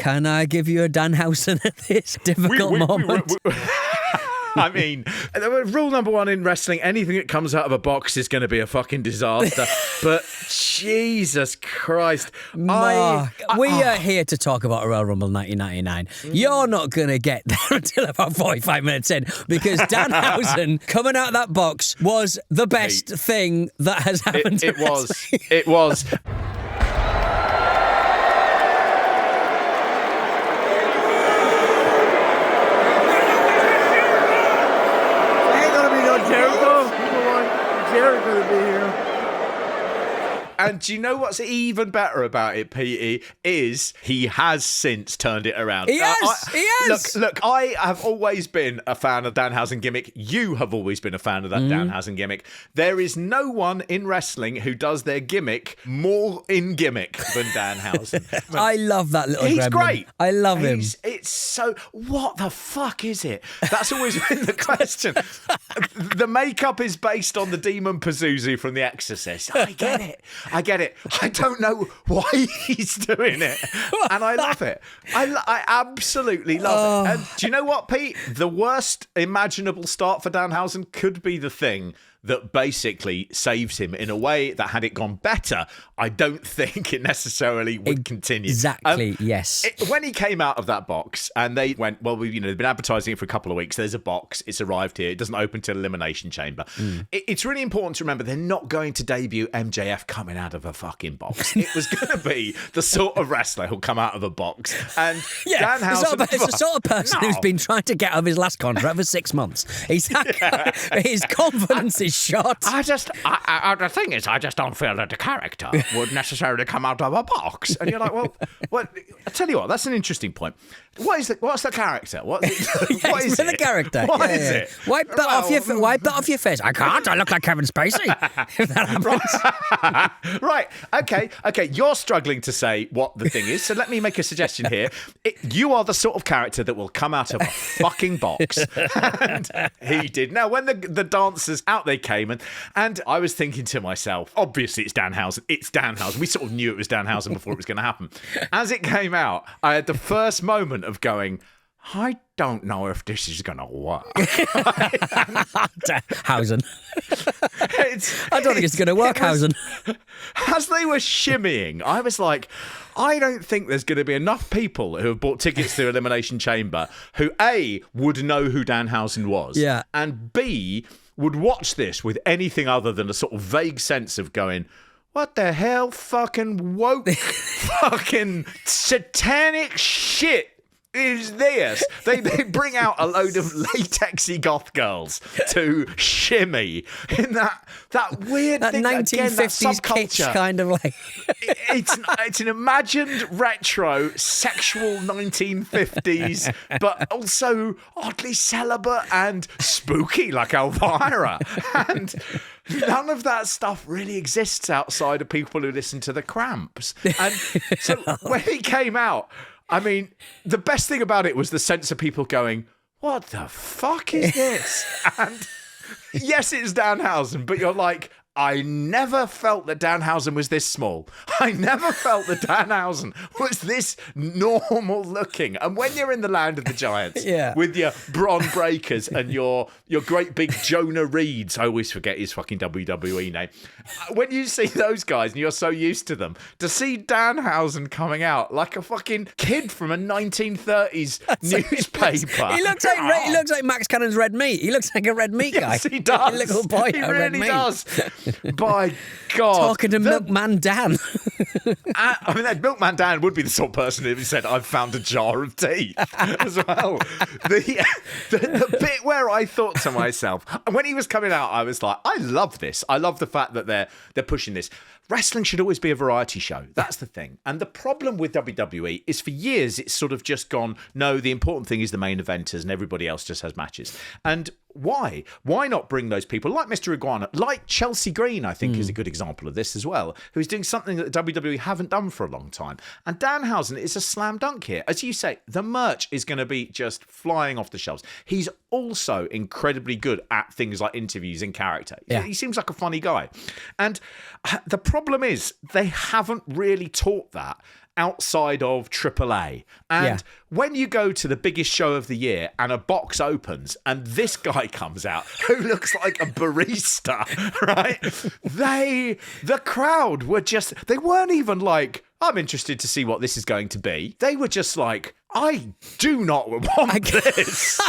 Can I give you a Danhausen at this difficult moment? I mean, rule number one in wrestling, anything that comes out of a box is going to be a fucking disaster. But Jesus Christ. Mark, we are here to talk about Royal Rumble 1999. You're not going to get there until about 45 minutes in, because Danhausen coming out of that box was the best thing that has happened to wrestling. It was. Jericho to be here. And do you know what's even better about it, Petey, is he has since turned it around. He has. Look, I have always been a fan of Danhausen gimmick. You have always been a fan of that Danhausen gimmick. There is no one in wrestling who does their gimmick more in gimmick than Danhausen. I love that little He's gremlin. great. I love him. It's so... What the fuck is it? That's always been the question. The makeup is based on the demon Pazuzu from The Exorcist. I get it. I don't know why he's doing it. And I love it. I absolutely love it. And do you know what, Pete? The worst imaginable start for Danhausen could be the thing that basically saves him in a way that, had it gone better, I don't think it necessarily would continue. Exactly, yes. When he came out of that box and they went, well, they've been advertising it for a couple of weeks. There's a box. It's arrived here. It doesn't open till Elimination Chamber. It's really important to remember they're not going to debut MJF coming out of a fucking box. It was going to be the sort of wrestler who'll come out of a box. And Danhausen... It's the sort of person who's been trying to get out of his last contract for 6 months. His confidence is shot. The thing is, I just don't feel that the character would necessarily come out of a box. And you're like, well, I tell you what, that's an interesting point. What's the character? What is it? The character. What is it? Wipe that off your face. I can't. I look like Kevin Spacey. If that happens. Right. Okay. You're struggling to say what the thing is, so let me make a suggestion here. You are the sort of character that will come out of a fucking box. And he did. Now, when the dancers out they came, and I was thinking to myself, obviously it's Danhausen. It's Danhausen. We sort of knew it was Danhausen before it was going to happen. As it came out, I had the first moment of going, I don't know if this is going to work. Hausen. I don't think it's going to work, Hausen. As they were shimmying, I was like, I don't think there's going to be enough people who have bought tickets to Elimination Chamber who, A, would know who Danhausen was, and B, would watch this with anything other than a sort of vague sense of going, what the hell fucking woke fucking satanic shit is this? They bring out a load of latexy goth girls to shimmy in that weird that thing, 1950s kitsch kind of like. It's an imagined retro sexual 1950s, but also oddly celibate and spooky like Elvira. And none of that stuff really exists outside of people who listen to the Cramps. And so when he came out, I mean, the best thing about it was the sense of people going, what the fuck is this? And yes, it's Danhausen, but you're like, I never felt that Danhausen was this small. I never felt that Danhausen was this normal looking. And when you're in the land of the giants with your Bron Breakers and your great big Jonah Reeds, I always forget his fucking WWE name. When you see those guys and you're so used to them, to see Danhausen coming out like a fucking kid from a 1930s newspaper. He looks like Max Cannon's red meat. He looks like a red meat guy. Yes, he does. A little boy. He really does. By God. Talking to Milkman Dan. I mean, that Milkman Dan would be the sort of person who said, I've found a jar of tea as well. The bit where I thought to myself, when he was coming out, I was like, I love this. I love the fact that they're pushing this. Wrestling should always be a variety show. That's the thing. And the problem with WWE is for years it's sort of just gone, no, the important thing is the main eventers and everybody else just has matches. And why? Why not bring those people like Mr. Iguana, like Chelsea Green, I think is a good example of this as well, who's doing something that the WWE haven't done for a long time. And Danhausen is a slam dunk here. As you say, the merch is going to be just flying off the shelves. He's also incredibly good at things like interviews in character. Yeah. He seems like a funny guy. And the problem is they haven't really taught that. outside of AAA. And when you go to the biggest show of the year and a box opens and this guy comes out who looks like a barista, right? The crowd were just, they weren't even like, I'm interested to see what this is going to be. They were just like, I do not want this.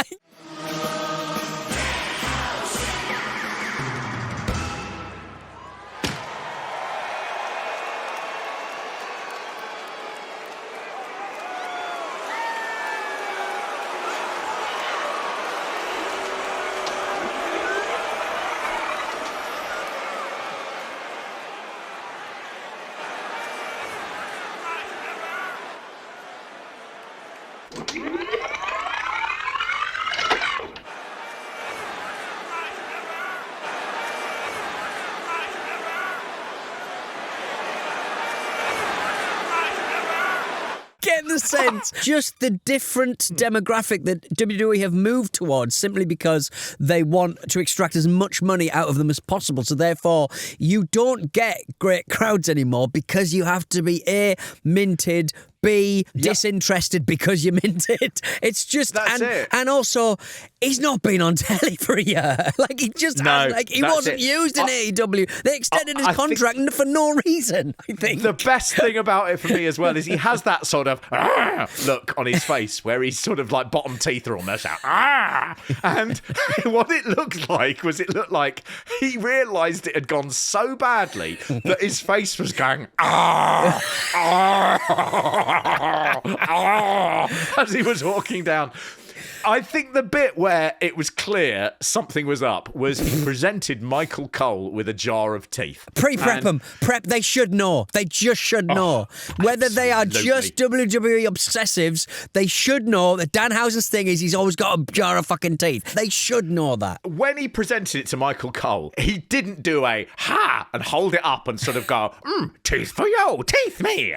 Get the sense, just the different demographic that WWE have moved towards simply because they want to extract as much money out of them as possible. So therefore, you don't get great crowds anymore because you have to be A, minted, B, disinterested because you minted. It's just, and also, he's not been on telly for a year. Like, he just has, like, he wasn't used in AEW. They extended his contract for no reason, I think. The best thing about it for me as well is he has that sort of look on his face where he's sort of like bottom teeth are almost out. And what it looked like was he realised it had gone so badly that his face was going, as he was walking down. I think the bit where it was clear something was up was he presented Michael Cole with a jar of teeth. Prep them. They should know. They just should know. Whether they are just WWE obsessives, they should know that Danhausen's thing is he's always got a jar of fucking teeth. They should know that. When he presented it to Michael Cole, he didn't do a ha and hold it up and sort of go, teeth for you, teeth me.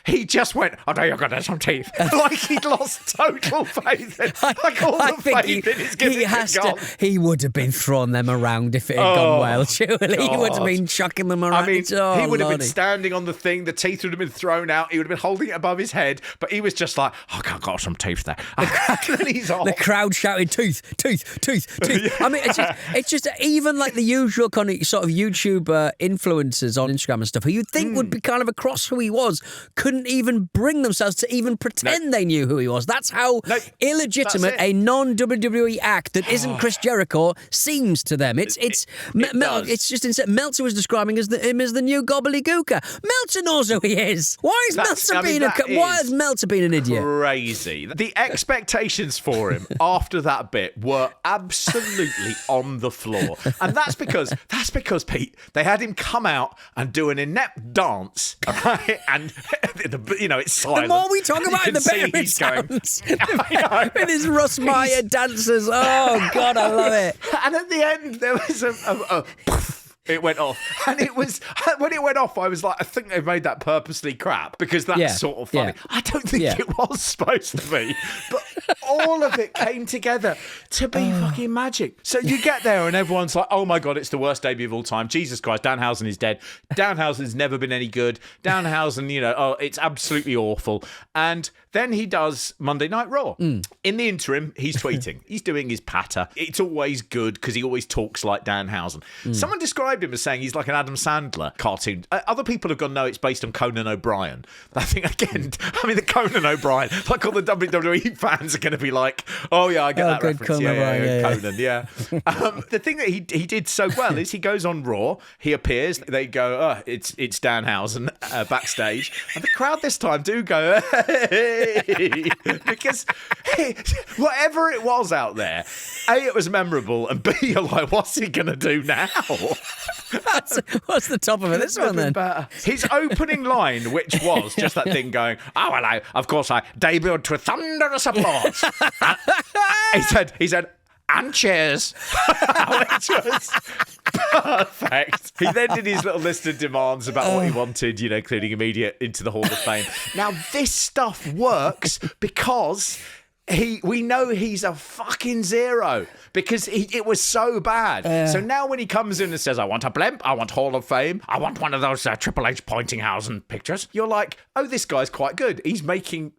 He just went, oh, no, you're going to have some teeth. Like he'd lost total faith in like all the faith in his gimmick had gone. He would have been throwing them around if it had gone well, surely. God. He would have been chucking them around. I mean, he would have been standing on the thing, the teeth would have been thrown out, he would have been holding it above his head, but he was just like, oh, I've got some teeth there. And he's off. The crowd shouted, tooth. I mean, it's just even like the usual kind of sort of YouTube influencers on Instagram and stuff, who you'd think would be kind of across who he was, couldn't even bring themselves to even pretend they knew who he was. That's how illegitimate a non-WWE act that isn't Chris Jericho seems to them. It's just insane. Meltzer was describing him as the new gobbledygooker. Meltzer knows who he is. Why has Meltzer been an idiot? Crazy. The expectations for him after that bit were absolutely on the floor, and that's because Pete, they had him come out and do an inept dance, right? And it's silent. The more we talk about it, the better it sounds. With his Russ Meyer dancers. Oh, God, I love it. And at the end, there was a it went off. And it was, when it went off, I was like, I think they've made that purposely crap because that's sort of funny. I don't think it was supposed to be. But all of it came together to be fucking magic. So you get there and everyone's like, oh my God, it's the worst debut of all time. Jesus Christ, Danhausen is dead. Danhausen's never been any good. Danhausen, it's absolutely awful. And then he does Monday Night Raw. In the interim, he's tweeting. He's doing his patter. It's always good because he always talks like Danhausen. Someone described him as saying he's like an Adam Sandler cartoon. Other people have gone, no, it's based on Conan O'Brien. I think, again, the Conan O'Brien, like all the WWE fans are going to be like, oh, yeah, I get that reference. Conan, the thing that he did so well is he goes on Raw, he appears, they go, it's Danhausen backstage, and the crowd this time do go, hey, because whatever it was out there, A, it was memorable, and B, you're like, what's he going to do now? What's the top of it? This one then. His opening line, which was just that thing going, oh, well, I debuted to thunderous applause. He said, and cheers. Which was perfect. He then did his little list of demands about what he wanted, including immediate into the Hall of Fame. Now, this stuff works because we know he's a fucking zero because it was so bad. So now when he comes in and says, I want a blimp, I want Hall of Fame, I want one of those Triple H Pointinghausen pictures, you're like, oh, this guy's quite good. He's making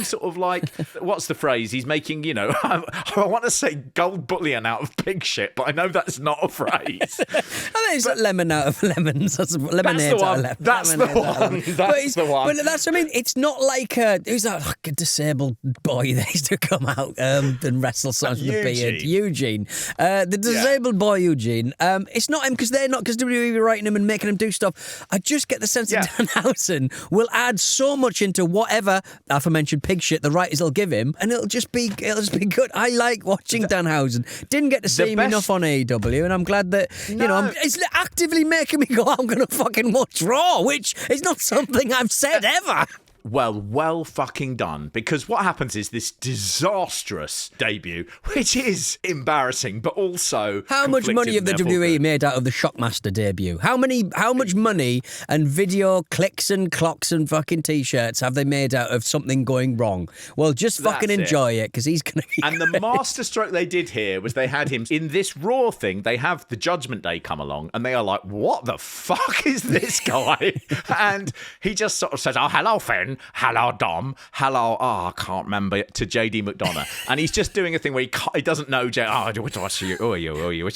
sort of like, what's the phrase? He's making, I want to say gold bullion out of pig shit, but I know that's not a phrase. I think it's lemon out of lemons. Lemonade out of lemons. That's the one. That's the one. But that's, I mean, it's not like who's that like a disabled boy that used to come out and wrestle songs with the beard? Eugene. The disabled boy Eugene. It's not him because WWE were writing him and making him do stuff. I just get the sense that Danhausen will add so much into whatever aforementioned pig shit the writers will give him, and it'll just be good. I like watching Danhausen. Didn't get to see him enough on AEW, and I'm glad that it's actively making me go, I'm going to fucking watch Raw, which is not something I've said ever. Well fucking done. Because what happens is this disastrous debut, which is embarrassing, but also how much money have the WWE made out of the Shockmaster debut? How much money and video clicks and clocks and fucking t-shirts have they made out of something going wrong? Well, just fucking enjoy it because he's gonna be And great. the masterstroke they did here was they had him in this Raw thing. They have the Judgment Day come along, and they are like, "What the fuck is this guy?" And he just sort of says, "Oh, hello, Finn. Hello, Dom. Hello." Oh, I can't remember to JD McDonough, and he's just doing a thing where he doesn't know. Which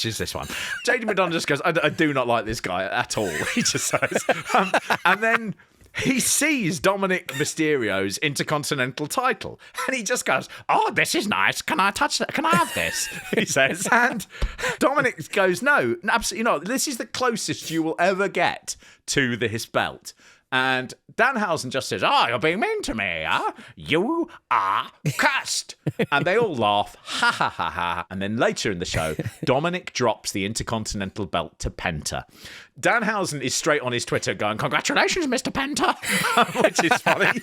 is this one? JD McDonough just goes, I do not like this guy at all. He just says, and then he sees Dominic Mysterio's Intercontinental title, and he just goes, "Oh, this is nice. Can I touch that? Can I have this?" He says, and Dominic goes, "No, absolutely not. This is the closest you will ever get to this belt." And Danhausen just says, "Oh, you're being mean to me, huh? You are cussed." And they all laugh, ha ha ha ha. And then later in the show, Dominic drops the Intercontinental belt to Penta. Danhausen is straight on his Twitter going, "Congratulations, Mr. Penta," which is funny.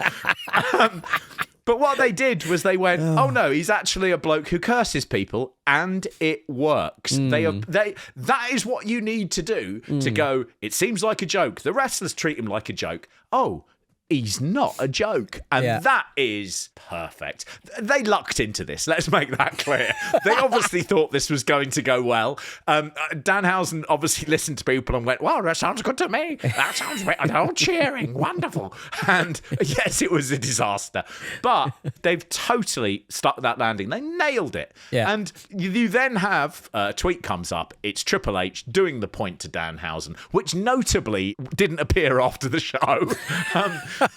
But what they did was they went, "Oh no, he's actually a bloke who curses people," and it works. That is what you need to do to go, it seems like a joke. The wrestlers treat him like a joke. Oh, he's not a joke. And that is perfect. They lucked into this. Let's make that clear. They obviously thought this was going to go well. Danhausen obviously listened to people and went, "Well, that sounds good to me. That sounds all cheering. Wonderful." And yes, it was a disaster. But they've totally stuck that landing. They nailed it. Yeah. And you then have a tweet comes up. It's Triple H doing the point to Danhausen, which notably didn't appear after the show.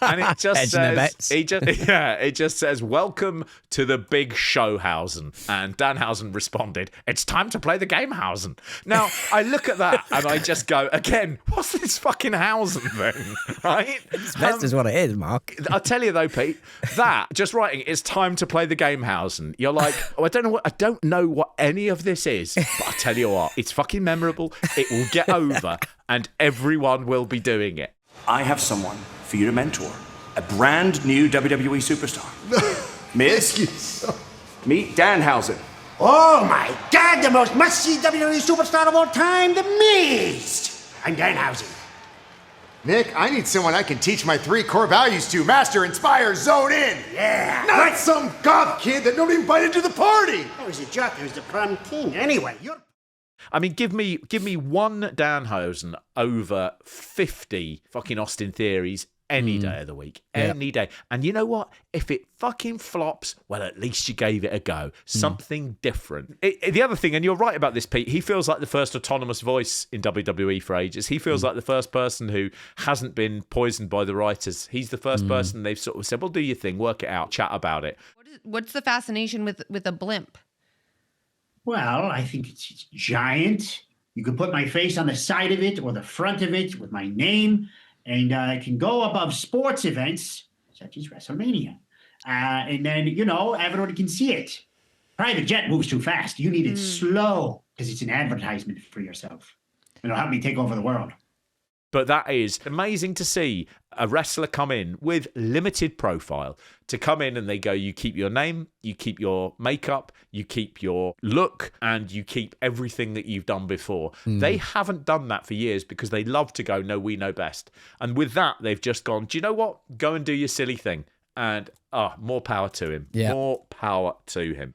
And it just says, it just says, "Welcome to the big showhausen." And Danhausen responded, "It's time to play the game, Hausen." Now, I look at that and I just go, again, what's this fucking Hausen thing, right? It's best is what it is, Mark. I tell you though, Pete, that just writing, "It's time to play the game, Hausen." You're like, "Oh, I don't know what any of this is, but I tell you what, it's fucking memorable. It will get over, and everyone will be doing it." I have someone for you to mentor. A brand new WWE superstar. Miz, meet Danhausen. Oh my God, the most must-see WWE superstar of all time, The Miz. I'm Danhausen. Nick, I need someone I can teach my 3 core values to. Master, inspire, zone in. Yeah. Not some goth kid that nobody invited to the party. That was a joke. It was the prom king. Anyway, you're... I mean, give me one Danhausen over 50 fucking Austin Theories any day of the week, any day. And you know what? If it fucking flops, well, at least you gave it a go. Something different. The other thing, and you're right about this, Pete, he feels like the first autonomous voice in WWE for ages. He feels like the first person who hasn't been poisoned by the writers. He's the first person they've sort of said, "Well, do your thing, work it out, chat about it." What's the fascination with a blimp? Well, I think it's giant. You could put my face on the side of it or the front of it with my name, and it can go above sports events such as WrestleMania. And then, everyone can see it. Private jet moves too fast. You need it slow because it's an advertisement for yourself. It'll help me take over the world. But that is amazing to see a wrestler come in with limited profile, to come in and they go, you keep your name, you keep your makeup, you keep your look, and you keep everything that you've done before. They haven't done that for years because they love to go, "No, we know best." And with that, they've just gone, "Do you know what? Go and do your silly thing." And more power to him. Yeah. More power to him.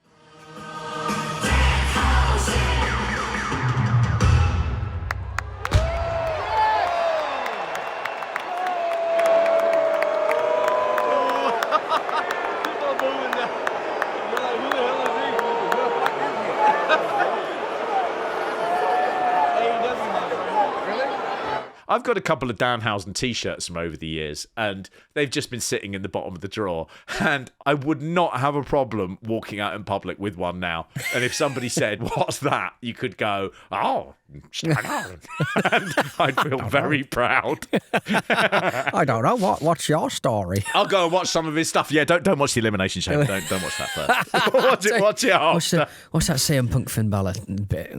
I've got a couple of Danhausen t-shirts from over the years, and they've just been sitting in the bottom of the drawer, and I would not have a problem walking out in public with one now. And if somebody said, "What's that?" you could go, "Oh, Danhausen." And I'd feel very proud. I don't know. What's your story? I'll go and watch some of his stuff. Yeah, don't watch the Elimination Chamber. Don't watch that first. watch it after. What's that CM Punk Finn Balor bit?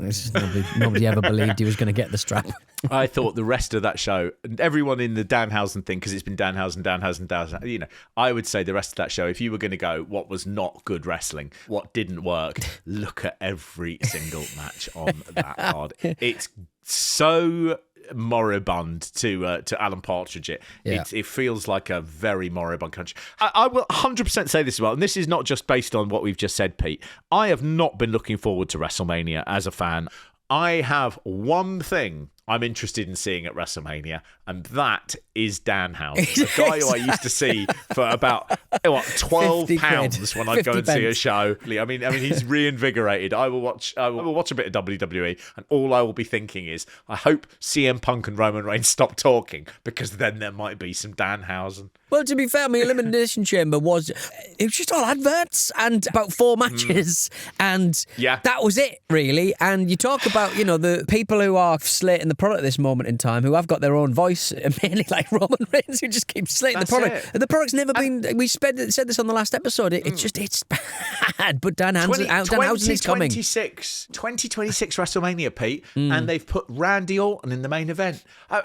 Nobody ever believed he was going to get the strap. I thought the rest of that show, and everyone in the Danhausen thing, because it's been Danhausen, you know, I would say the rest of that show, if you were going to go, what was not good wrestling, what didn't work, look at every single match on that card. It's so moribund to Alan Partridge. It feels like a very moribund country. I will 100% say this as well, and this is not just based on what we've just said, Pete. I have not been looking forward to WrestleMania as a fan. I have one thing I'm interested in seeing at WrestleMania, and that is Danhausen, a guy who I used to see for about £12 when I'd go and see a show. I mean, he's reinvigorated. I will watch a bit of WWE, and all I will be thinking is, I hope CM Punk and Roman Reigns stop talking, because then there might be some Danhausen. Well, to be fair, my Elimination Chamber was just all adverts and about 4 matches, and that was it, really. And you talk about, you know, the people who are slating the product at this moment in time, who have got their own voice, mainly like Roman Reigns, who just keeps slating the product. The product's never been. We said this on the last episode. It's bad, but Danhausen is coming. 2026 WrestleMania, Pete, and they've put Randy Orton in the main event.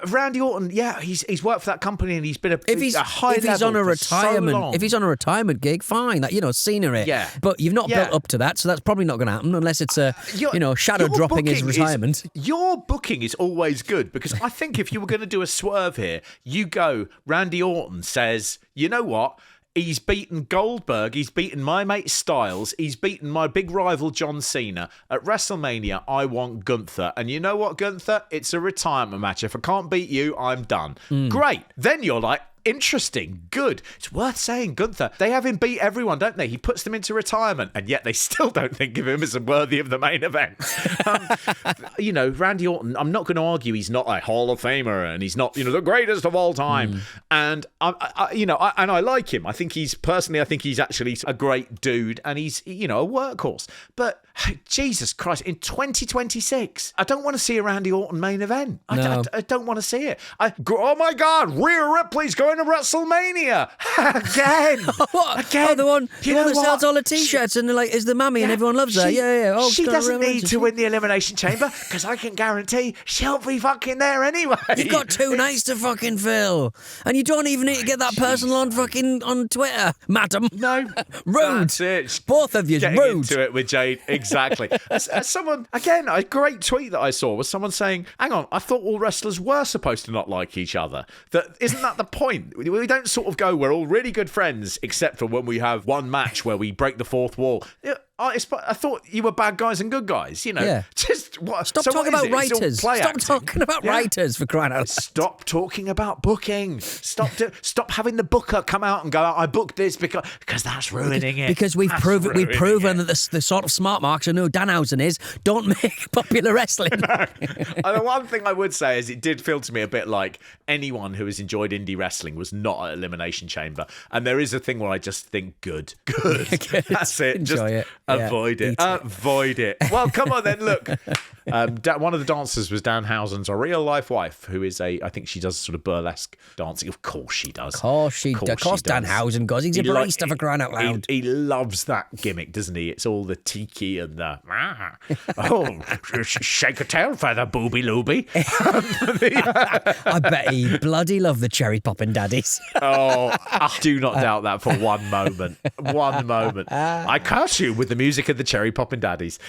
Randy Orton, he's worked for that company, and he's been a high. If he's on a retirement, if he's on a retirement gig, fine, that, you know, scenery. Yeah. But you've not built up to that, so that's probably not going to happen unless it's shadow dropping his retirement. Your booking is always good, because I think if you were going to do a swerve here, you go, Randy Orton says, you know what? He's beaten Goldberg. He's beaten my mate Styles. He's beaten my big rival John Cena. At WrestleMania, I want Gunther. And you know what, Gunther? It's a retirement match. If I can't beat you, I'm done. Great. Then you're like, interesting, good. It's worth saying, Gunther, they have him beat everyone, don't they? He puts them into retirement, and yet they still don't think of him as worthy of the main event. You know, Randy Orton, I'm not going to argue he's not a Hall of Famer, and he's not, you know, the greatest of all time. And I like him. I think he's actually a great dude, and he's, you know, a workhorse. But Jesus Christ, in 2026, I don't want to see a Randy Orton main event. I don't want to see it. Oh my God, Rhea Ripley's going to WrestleMania again. What? Again. Oh, the one that sells all the t-shirts and like is the mammy and everyone loves her. Yeah. Oh, she doesn't need to win the Elimination Chamber, because I can guarantee she'll be fucking there anyway. You've got 2 nights to fucking fill, and you don't even need to get that person on Twitter, madam. No, rude. That's it. Both of you, getting rude. Into it with Jade, exactly. As someone, again, a great tweet that I saw was someone saying, "Hang on, I thought all wrestlers were supposed to not like each other. Isn't that the point? We don't sort of go, we're all really good friends, except for when we have one match where we break the fourth wall." I thought you were bad guys and good guys, you know. Yeah. Just what? Stop talking about writers. Stop talking about writers, for crying out loud. Stop talking about booking. Stop having the booker come out and go, "I booked this because that's ruining it." Because we've proven that the sort of smart marks I know Danhausen is don't make popular wrestling. And the one thing I would say is it did feel to me a bit like anyone who has enjoyed indie wrestling was not at Elimination Chamber. And there is a thing where I just think, good. That's it. Enjoy it. Avoid it. Avoid it. Well, come on then, look. One of the dancers was Danhausen's real life wife, who is I think she does sort of burlesque dancing. Of course she does. Of course Danhausen does. He's a barista for crying out loud. He loves that gimmick, doesn't he? It's all the tiki and the shake a tail feather, booby looby. I bet he bloody loved the cherry popping daddies. I do not doubt that for one moment. I curse you with the music of the cherry popping daddies.